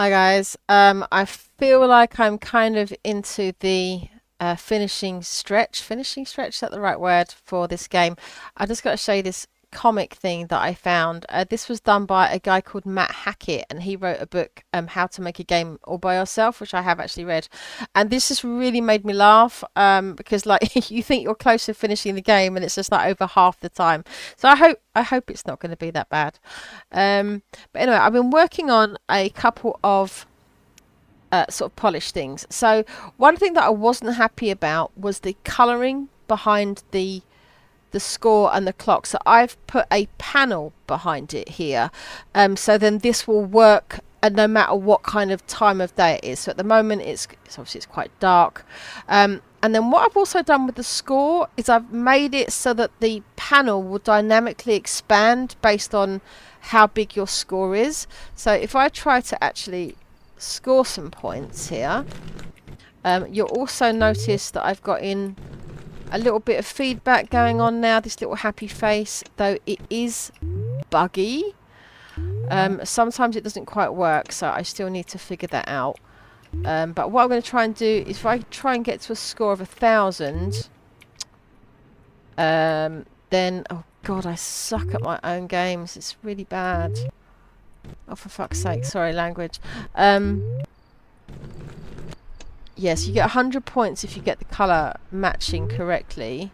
Hi guys. I feel like I'm kind of into the finishing stretch. Finishing stretch, is that the right word for this game? I just got to show you this comic thing that I found. This was done by a guy called Matt Hackett, and he wrote a book, How to Make a Game All by Yourself, which I have actually read. And this just really made me laugh, because like you think you're close to finishing the game, and it's just like over half the time. So I hope it's not going to be that bad. But anyway, I've been working on a couple of sort of polished things. So one thing that I wasn't happy about was the colouring behind the score and the clock. So I've put a panel behind it here. So then this will work no matter what kind of time of day it is. So at the moment it's obviously it's quite dark. And then what I've also done with the score is I've made it so that the panel will dynamically expand based on how big your score is. So if I try to actually score some points here, you'll also notice that I've got in a little bit of feedback going on now, this little happy face, though it is buggy. Sometimes it doesn't quite work, so I still need to figure that out. But what I'm going to try and do is if I try and get to a score of 1,000, then, oh god, I suck at my own games. It's really bad. Oh, for fuck's sake, sorry, language. Yes, you get 100 points if you get the colour matching correctly.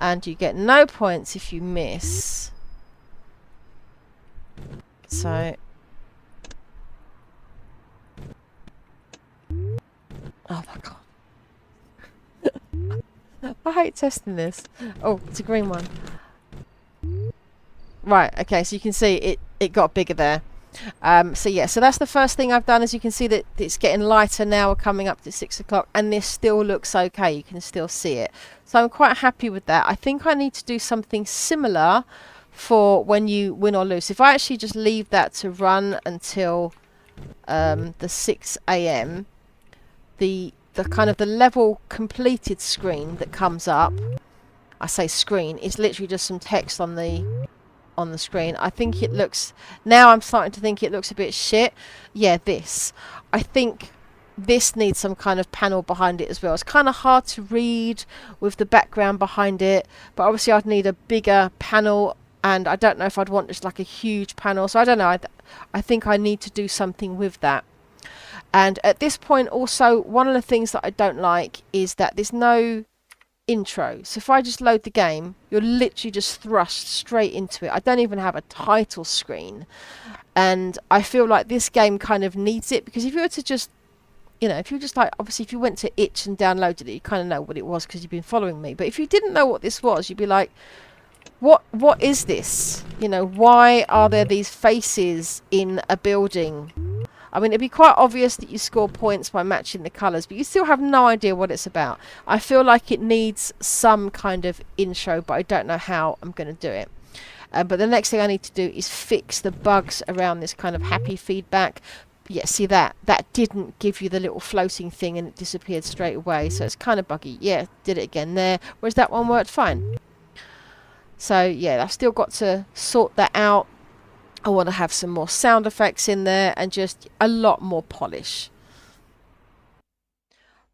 And you get no points if you miss. So... oh my god. I hate testing this. Oh, it's a green one. Right, okay, so you can see it got bigger there. So yeah, so that's the first thing I've done. As you can see that it's getting lighter now. We're coming up to 6 o'clock and this still looks okay. You can still see it. So I'm quite happy with that. I think I need to do something similar for when you win or lose. If I actually just leave that to run until the 6 a.m., the kind of the level completed screen that comes up, I say screen, is literally just some text on the screen. I think it looks, now I'm starting to think it looks a bit shit. Yeah, this. I think this needs some kind of panel behind it as well. It's kind of hard to read with the background behind it, but obviously I'd need a bigger panel, and I don't know if I'd want just like a huge panel. So I don't know. I think I need to do something with that. And at this point also, one of the things that I don't like is that there's no intro. So if I just load the game, you're literally just thrust straight into it. I don't even have a title screen. And I feel like this game kind of needs it, because if you were to just, you know, if you just like, obviously if you went to itch and downloaded it, you kind of know what it was because you've been following me. But if you didn't know what this was, you'd be like, what is this? You know, why are there these faces in a building? I mean, it'd be quite obvious that you score points by matching the colours, but you still have no idea what it's about. I feel like it needs some kind of intro, but I don't know how I'm going to do it. But the next thing I need to do is fix the bugs around this kind of happy feedback. Yeah, see that didn't give you the little floating thing and it disappeared straight away, so it's kind of buggy. Yeah, did it again there, whereas that one worked fine. So yeah, I've still got to sort that out. I want to have some more sound effects in there and just a lot more polish.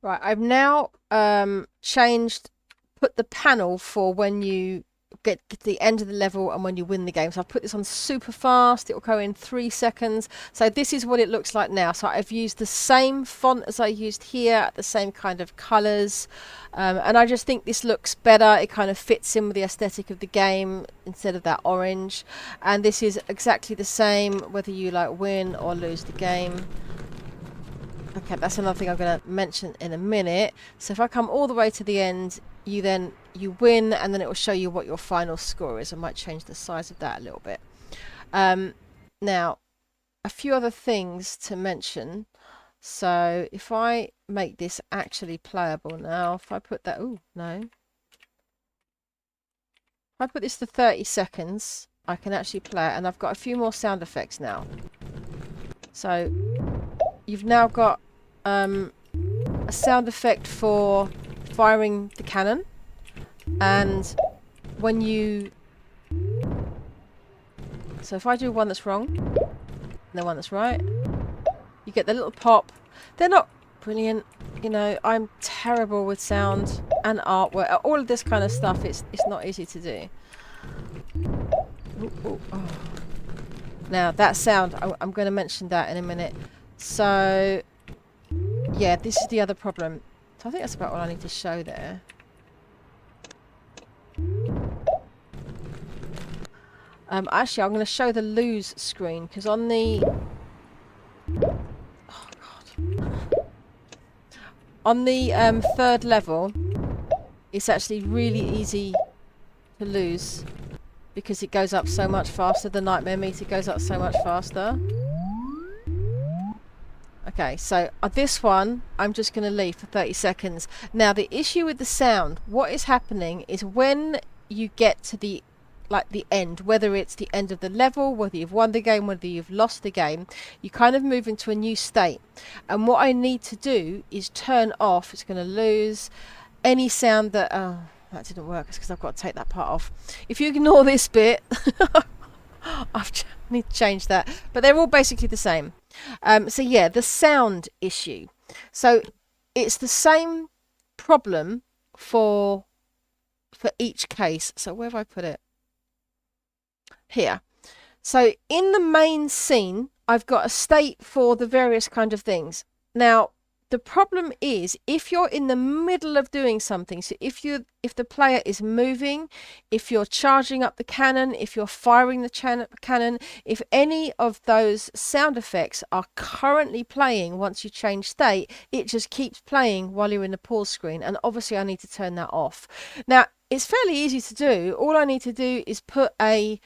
Right, I've now put the panel for when you get to the end of the level and when you win the game. So I've put this on super fast. It will go in 3 seconds. So this is what it looks like now. So I've used the same font as I used here, the same kind of colours. And I just think this looks better. It kind of fits in with the aesthetic of the game instead of that orange. And this is exactly the same whether you like win or lose the game. Okay, that's another thing I'm going to mention in a minute. So if I come all the way to the end, you win, and then it will show you what your final score is. I might change the size of that a little bit. Now, a few other things to mention. So if I make this actually playable now, if I put that, oh no. If I put this to 30 seconds, I can actually play it, and I've got a few more sound effects now. So you've now got a sound effect for firing the cannon, and when you, so if I do one that's wrong and then one that's right, You get the little pop. They're not brilliant, you know. I'm terrible with sound and artwork. All of this kind of stuff, it's not easy to do. Ooh, ooh, oh. Now, that sound, I'm going to mention that in a minute. So, yeah, this is the other problem. So I think that's about all I need to show there. Actually, I'm going to show the lose screen, because on the... Oh, God. On the third level, it's actually really easy to lose, because it goes up so much faster. The nightmare meter goes up so much faster. Okay, so this one, I'm just going to leave for 30 seconds. Now, the issue with the sound, what is happening is when you get to the end, whether it's the end of the level, whether you've won the game, whether you've lost the game, you kind of move into a new state. And what I need to do is turn off, it's going to lose any sound that... Oh, that didn't work. It's because I've got to take that part off. If you ignore this bit, I need to change that. But they're all basically the same. So yeah, the sound issue. So it's the same problem for each case. So where have I put it? Here. So in the main scene, I've got a state for the various kind of things. Now, the problem is if you're in the middle of doing something, so if the player is moving, if you're charging up the cannon, if you're firing the cannon, if any of those sound effects are currently playing once you change state, it just keeps playing while you're in the pause screen. And obviously I need to turn that off. Now, it's fairly easy to do. All I need to do is put a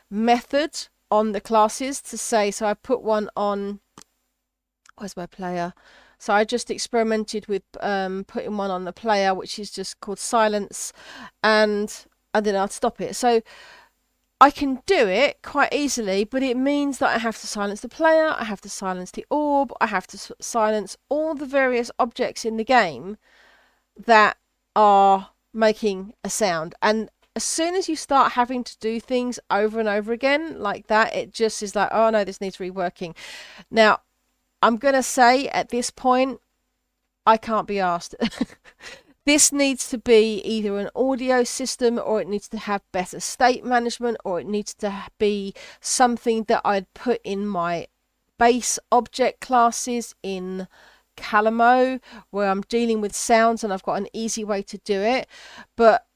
method on the classes to say, so I put one on, where's my player? So I just experimented with putting one on the player, which is just called silence, and then I'll stop it. So I can do it quite easily, but it means that I have to silence the player, I have to silence the orb, I have to silence all the various objects in the game that are making a sound. And as soon as you start having to do things over and over again like that, it just is like, oh no, this needs reworking. Now, I'm going to say at this point, I can't be asked. This needs to be either an audio system, or it needs to have better state management, or it needs to be something that I'd put in my base object classes in Calamo, where I'm dealing with sounds and I've got an easy way to do it. But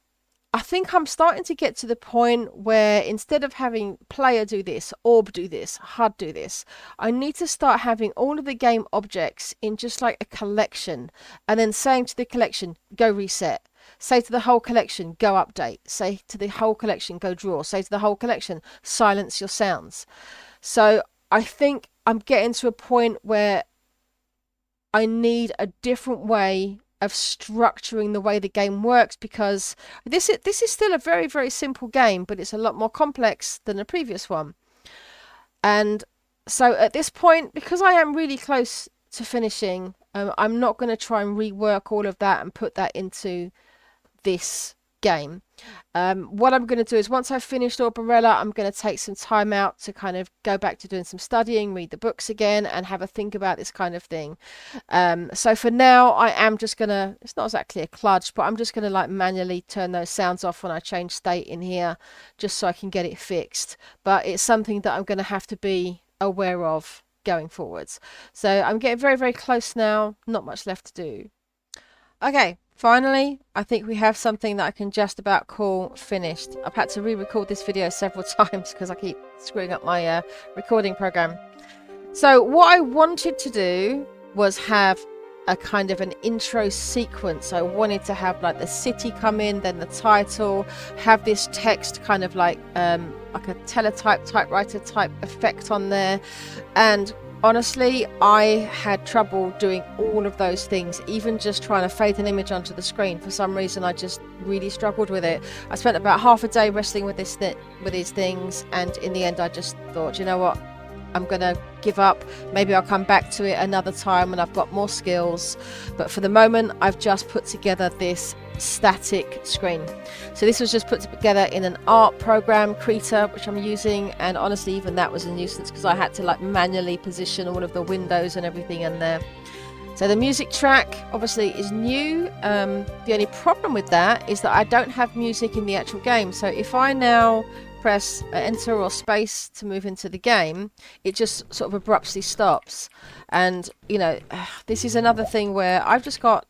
I think I'm starting to get to the point where instead of having player do this, orb do this, HUD do this, I need to start having all of the game objects in just like a collection, and then saying to the collection, go reset. Say to the whole collection, go update. Say to the whole collection, go draw. Say to the whole collection, silence your sounds. So I think I'm getting to a point where I need a different way of structuring the way the game works, because this is still a very, very simple game, but it's a lot more complex than the previous one. And so at this point, because I am really close to finishing, I'm not going to try and rework all of that and put that into this game. What I'm going to do is, once I've finished Orbarella, I'm going to take some time out to kind of go back to doing some studying, read the books again, and have a think about this kind of thing. So for now, I am just going to, it's not exactly a kludge, but I'm just going to like manually turn those sounds off when I change state in here, just so I can get it fixed. But it's something that I'm going to have to be aware of going forwards. So I'm getting very, very close now. Not much left to do. Okay. Finally, I think we have something that I can just about call finished. I've had to re-record this video several times because I keep screwing up my recording program. So what I wanted to do was have a kind of an intro sequence. I wanted to have like the city come in, then the title, have this text kind of like a teletype, typewriter type effect on there. And honestly, I had trouble doing all of those things, even just trying to fade an image onto the screen. For some reason, I just really struggled with it. I spent about half a day wrestling with these things, and in the end, I just thought, you know what, I'm going to give up. Maybe I'll come back to it another time when I've got more skills. But for the moment, I've just put together this static screen. So this was just put together in an art program, Krita, which I'm using, and honestly even that was a nuisance because I had to like manually position all of the windows and everything in there. So the music track obviously is new. The only problem with that is that I don't have music in the actual game. So if I now press enter or space to move into the game, it just sort of abruptly stops. And you know, this is another thing where I've just got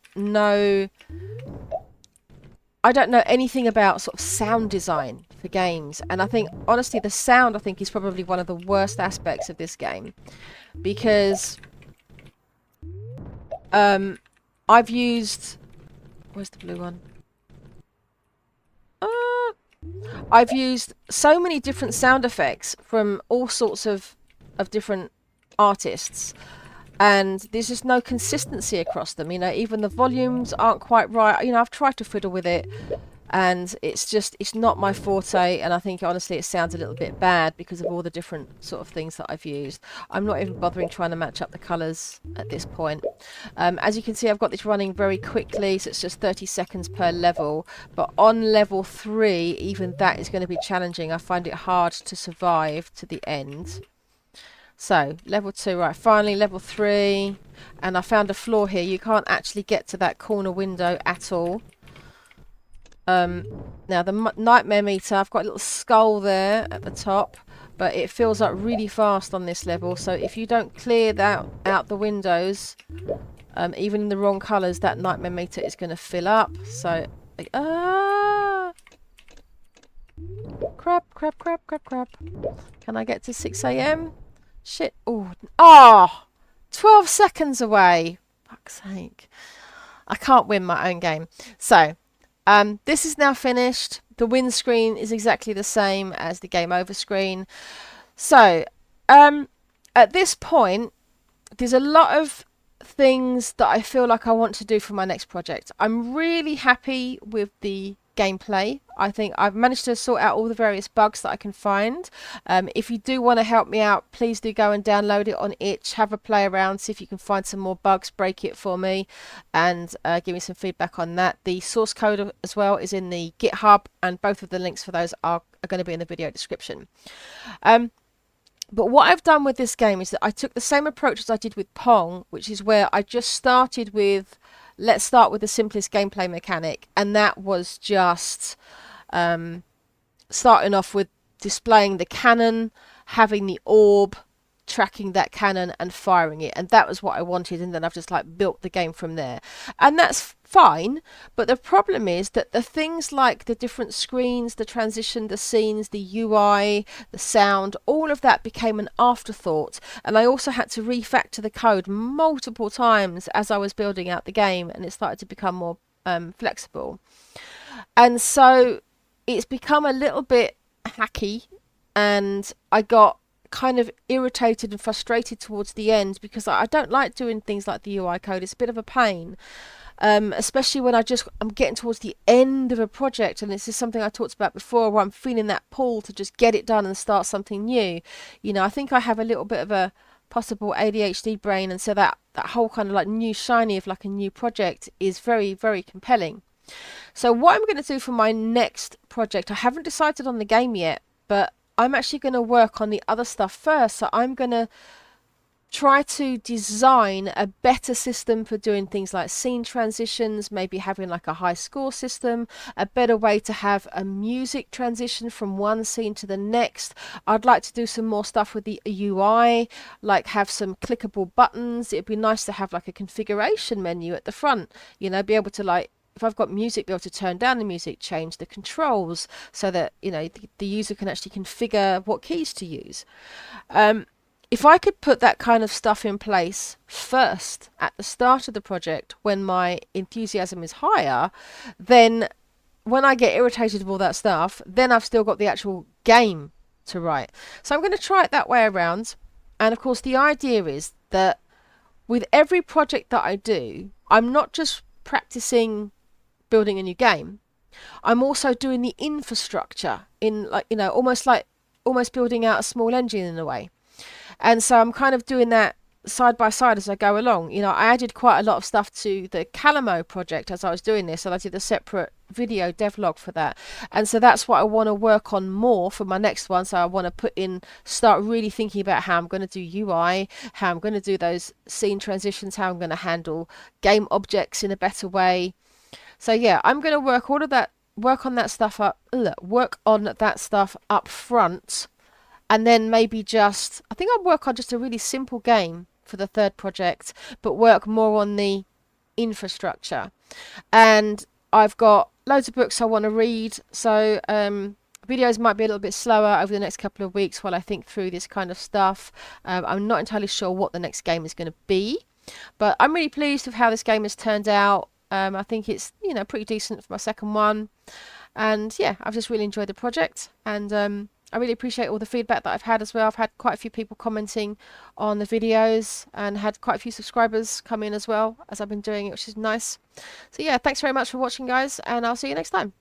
I don't know anything about sort of sound design for games, and I think honestly the sound I think is probably one of the worst aspects of this game, because I've used, where's the blue one? I've used so many different sound effects from all sorts of different artists, and there's just no consistency across them. You know, even the volumes aren't quite right. You know, I've tried to fiddle with it, and it's not my forte, and I think honestly it sounds a little bit bad because of all the different sort of things that I've used. I'm not even bothering trying to match up the colours at this point. As you can see, I've got this running very quickly, so it's just 30 seconds per level, but on level 3 even that is going to be challenging. I find it hard to survive to the end. So level 2, right, finally level 3, and I found a flaw here. You can't actually get to that corner window at all. Now the nightmare meter, I've got a little skull there at the top, but it fills up really fast on this level, so if you don't clear that out the windows, even in the wrong colours, that nightmare meter is going to fill up. So crap. Can I get to 6 AM? Shit. Oh, 12 seconds away. Fuck's sake. I can't win my own game. So this is now finished. The win screen is exactly the same as the game over screen. So at this point, there's a lot of things that I feel like I want to do for my next project. I'm really happy with the gameplay. I think I've managed to sort out all the various bugs that I can find. If you do want to help me out, please do go and download it on itch, have a play around, see if you can find some more bugs, break it for me, and give me some feedback on that. The source code as well is in the GitHub, and both of the links for those are going to be in the video description. But what I've done with this game is that I took the same approach as I did with Pong, which is where I just started with, let's start with the simplest gameplay mechanic, and that was just starting off with displaying the cannon, having the orb, tracking that cannon and firing it, and that was what I wanted, and then I've just like built the game from there, and that's fine. But the problem is that the things like the different screens, the transition, the scenes, the UI, the sound, all of that became an afterthought, and I also had to refactor the code multiple times as I was building out the game, and it started to become more flexible, and so it's become a little bit hacky, and I got kind of irritated and frustrated towards the end because I don't like doing things like the UI code. It's a bit of a pain, especially when I'm getting towards the end of a project, and this is something I talked about before, where I'm feeling that pull to just get it done and start something new. You know, I think I have a little bit of a possible ADHD brain, and so that whole kind of like new shiny of like a new project is very, very compelling. So what I'm going to do for my next project, I haven't decided on the game yet, but I'm actually going to work on the other stuff first. So I'm going to try to design a better system for doing things like scene transitions, maybe having like a high score system, a better way to have a music transition from one scene to the next. I'd like to do some more stuff with the UI, like have some clickable buttons. It'd be nice to have like a configuration menu at the front, you know, be able to, like, if I've got music, be able to turn down the music, change the controls so that, you know, the user can actually configure what keys to use. If I could put that kind of stuff in place first at the start of the project when my enthusiasm is higher, then when I get irritated with all that stuff, then I've still got the actual game to write. So I'm going to try it that way around. And of course, the idea is that with every project that I do, I'm not just practicing building a new game, I'm also doing the infrastructure in, like, you know, almost building out a small engine in a way. And so I'm kind of doing that side by side as I go along. You know, I added quite a lot of stuff to the Calamo project as I was doing this, and I did a separate video devlog for that. And so that's what I want to work on more for my next one. So I want to start really thinking about how I'm going to do UI, how I'm going to do those scene transitions, how I'm going to handle game objects in a better way. So yeah, I'm going to work on that stuff up front, and then maybe I think I'll work on just a really simple game for the third project, but work more on the infrastructure. And I've got loads of books I want to read, so videos might be a little bit slower over the next couple of weeks while I think through this kind of stuff. I'm not entirely sure what the next game is going to be, but I'm really pleased with how this game has turned out. I think it's, you know, pretty decent for my second one. And yeah, I've just really enjoyed the project, and I really appreciate all the feedback that I've had as well. I've had quite a few people commenting on the videos and had quite a few subscribers come in as well as I've been doing it, which is nice. So yeah, thanks very much for watching, guys, and I'll see you next time.